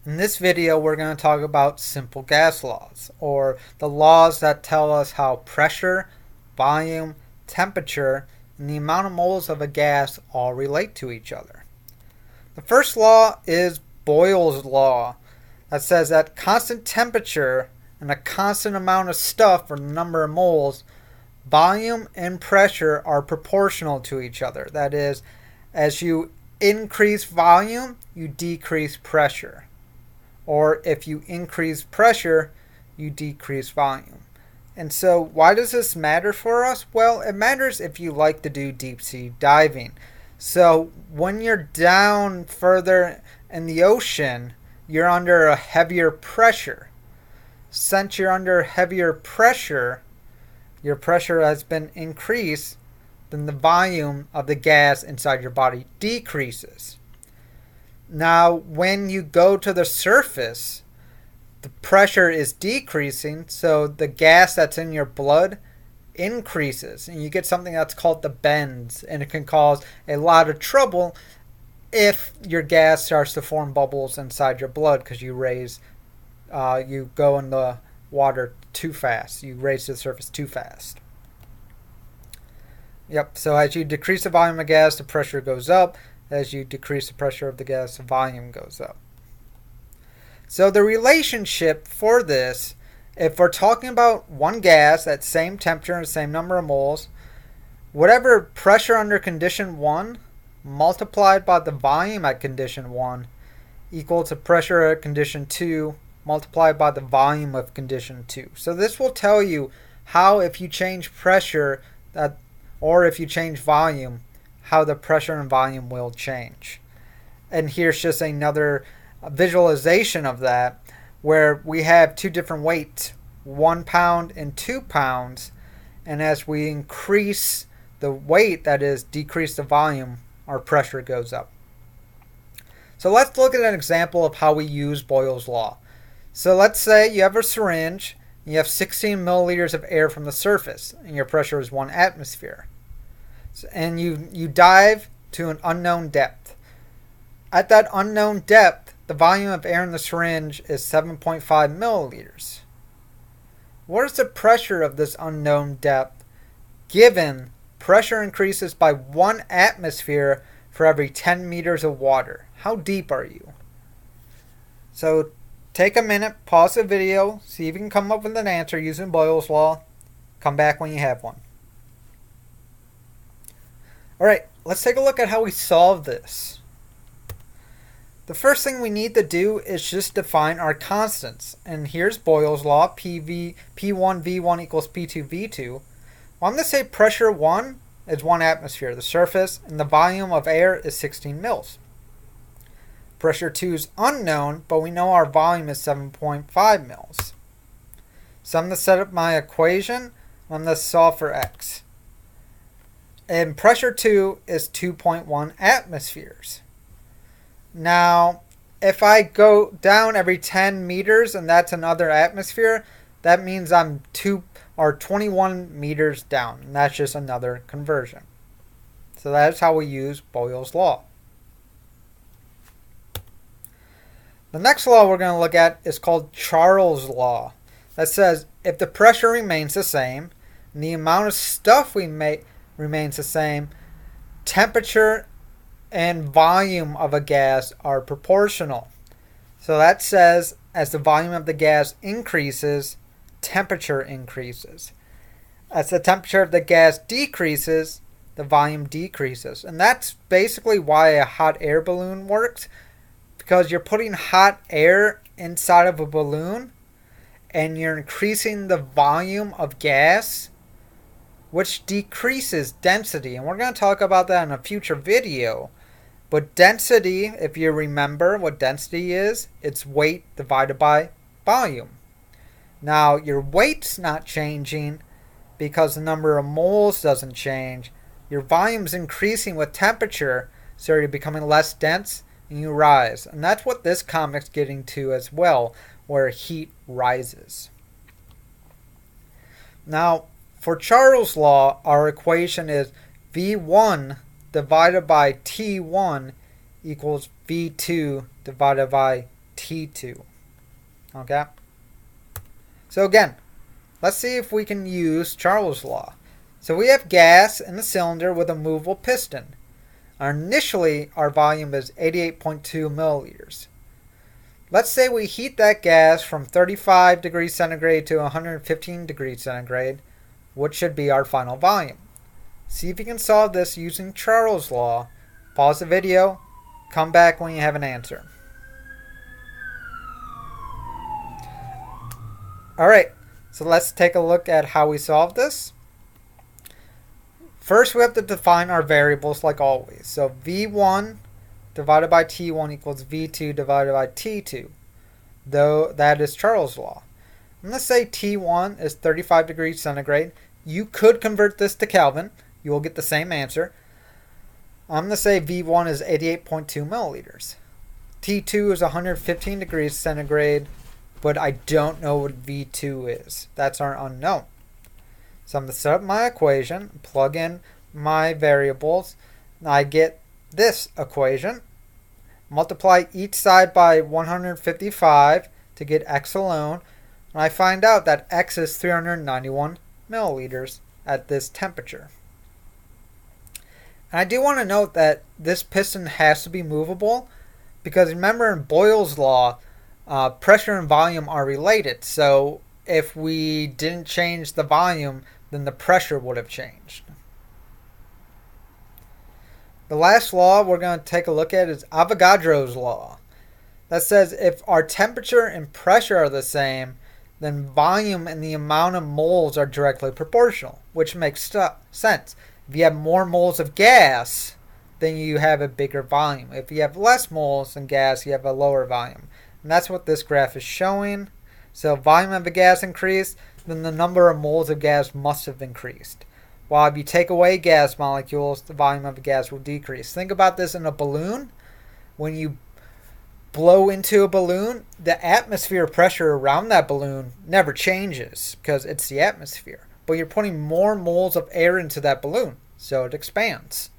In this video, we're going to talk about simple gas laws, or the laws that tell us how pressure, volume, temperature, and the amount of moles of a gas all relate to each other. The first law is Boyle's law, that says that constant temperature and a constant amount of stuff, or the number of moles, volume and pressure are proportional to each other. That is, as you increase volume, you decrease pressure. Or if you increase pressure, you decrease volume. And so why does this matter for us? Well, it matters if you like to do deep sea diving. So when you're down further in the ocean, you're under a heavier pressure. Since you're under heavier pressure, your pressure has been increased, then the volume of the gas inside your body decreases. Now, when you go to the surface, the pressure is decreasing, so the gas that's in your blood increases, and you get something that's called the bends, and it can cause a lot of trouble if your gas starts to form bubbles inside your blood because you go in the water too fast. You raise to the surface too fast. Yep, so as you decrease the volume of gas, the pressure goes up. As you decrease the pressure of the gas, the volume goes up. So the relationship for this, if we're talking about one gas at same temperature and same number of moles, whatever pressure under condition 1 multiplied by the volume at condition 1 equal to pressure at condition 2 multiplied by the volume of condition 2. So this will tell you how, if you change pressure or if you change volume, how the pressure and volume will change. And here's just another visualization of that, where we have two different weights, 1 pound and 2 pounds, and as we increase the weight, that is decrease the volume, our pressure goes up. So let's look at an example of how we use Boyle's law. So let's say you have a syringe, and you have 16 milliliters of air from the surface, and your pressure is 1 atmosphere. And you dive to an unknown depth. At that unknown depth, the volume of air in the syringe is 7.5 milliliters. What is the pressure of this unknown depth given pressure increases by 1 atmosphere for every 10 meters of water? How deep are you? So take a minute, pause the video, see if you can come up with an answer using Boyle's law. Come back when you have one. Alright, let's take a look at how we solve this. The first thing we need to do is just define our constants. And here's Boyle's law, P1V1 equals P2V2. Well, I'm going to say pressure 1 is 1 atmosphere, the surface, and the volume of air is 16 mils. Pressure 2 is unknown, but we know our volume is 7.5 mils. So I'm going to set up my equation. I'm going to solve for x. And pressure 2 is 2.1 atmospheres. Now, if I go down every 10 meters and that's another atmosphere, that means I'm 21 meters down. And that's just another conversion. So that's how we use Boyle's law. The next law we're going to look at is called Charles' law. That says if the pressure remains the same and the amount of stuff we make remains the same, temperature and volume of a gas are proportional. So that says as the volume of the gas increases, temperature increases. As the temperature of the gas decreases, the volume decreases. And that's basically why a hot air balloon works, because you're putting hot air inside of a balloon and you're increasing the volume of gas, which decreases density. And we're going to talk about that in a future video. But density, if you remember what density is, it's weight divided by volume. Now, your weight's not changing because the number of moles doesn't change. Your volume's increasing with temperature, so you're becoming less dense and you rise. And that's what this comic's getting to as well, where heat rises. Now, for Charles' law, our equation is V1 divided by T1 equals V2 divided by T2. Okay? So again, let's see if we can use Charles' law. So we have gas in the cylinder with a movable piston. Initially, our volume is 88.2 milliliters. Let's say we heat that gas from 35 degrees centigrade to 115 degrees centigrade, which should be our final volume. See if you can solve this using Charles' law. Pause the video, come back when you have an answer. Alright, so let's take a look at how we solve this. First, we have to define our variables like always. So V1 divided by T1 equals V2 divided by T2, though that is Charles' law. I'm going to say T1 is 35 degrees centigrade. You could convert this to Kelvin. You will get the same answer. I'm going to say V1 is 88.2 milliliters. T2 is 115 degrees centigrade, but I don't know what V2 is. That's our unknown. So I'm going to set up my equation, plug in my variables, and I get this equation. Multiply each side by 155 to get x alone, and I find out that x is 391 milliliters at this temperature. And I do want to note that this piston has to be movable because remember in Boyle's law, pressure and volume are related. So if we didn't change the volume, then the pressure would have changed. The last law we're going to take a look at is Avogadro's law. That says if our temperature and pressure are the same, then volume and the amount of moles are directly proportional, which makes sense. If you have more moles of gas, then you have a bigger volume. If you have less moles in gas, you have a lower volume. And that's what this graph is showing. So volume of the gas increased, then the number of moles of gas must have increased. While if you take away gas molecules, the volume of the gas will decrease. Think about this in a balloon. When you blow into a balloon, the atmosphere pressure around that balloon never changes because it's the atmosphere. But you're putting more moles of air into that balloon, so it expands.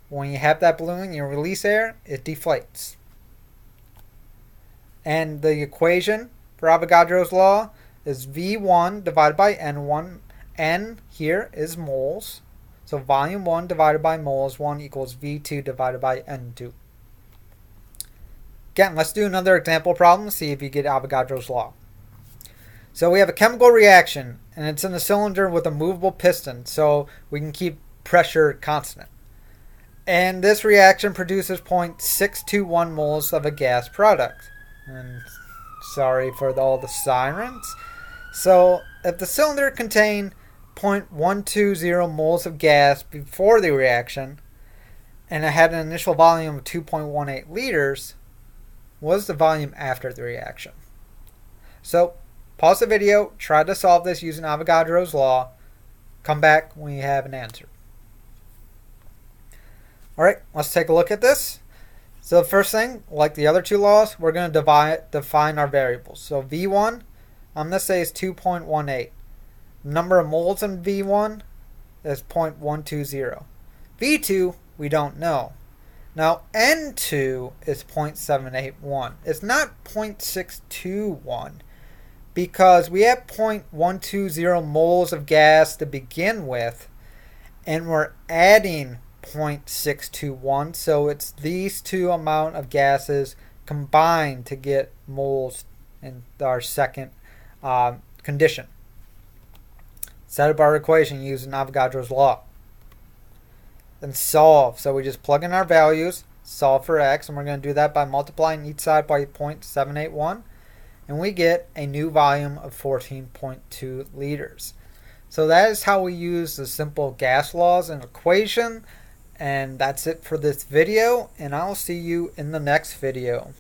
When you have that balloon, you release air, it deflates. And the equation for Avogadro's law is V1 divided by N1. N here is moles. So volume 1 divided by moles 1 equals V2 divided by N2. Again, let's do another example problem, see if you get Avogadro's law. So we have a chemical reaction, and it's in a cylinder with a movable piston, so we can keep pressure constant. And this reaction produces 0.621 moles of a gas product. And sorry for all the sirens. So if the cylinder contained 0.120 moles of gas before the reaction, and it had an initial volume of 2.18 liters, what is the volume after the reaction? So pause the video, try to solve this using Avogadro's law. Come back when you have an answer. Alright, let's take a look at this. So the first thing, like the other two laws, we're going to define our variables. So V1, I'm going to say is 2.18. Number of moles in V1 is 0.120. V2, we don't know. Now N2 is 0.781. It's not 0.621 because we have 0.120 moles of gas to begin with, and we're adding 0.621, so it's these two amount of gases combined to get moles in our second condition. Set up our equation using Avogadro's law. Then solve. So we just plug in our values, solve for x, and we're going to do that by multiplying each side by 0.781, and we get a new volume of 14.2 liters. So that is how we use the simple gas laws and equation. And that's it for this video, and I'll see you in the next video.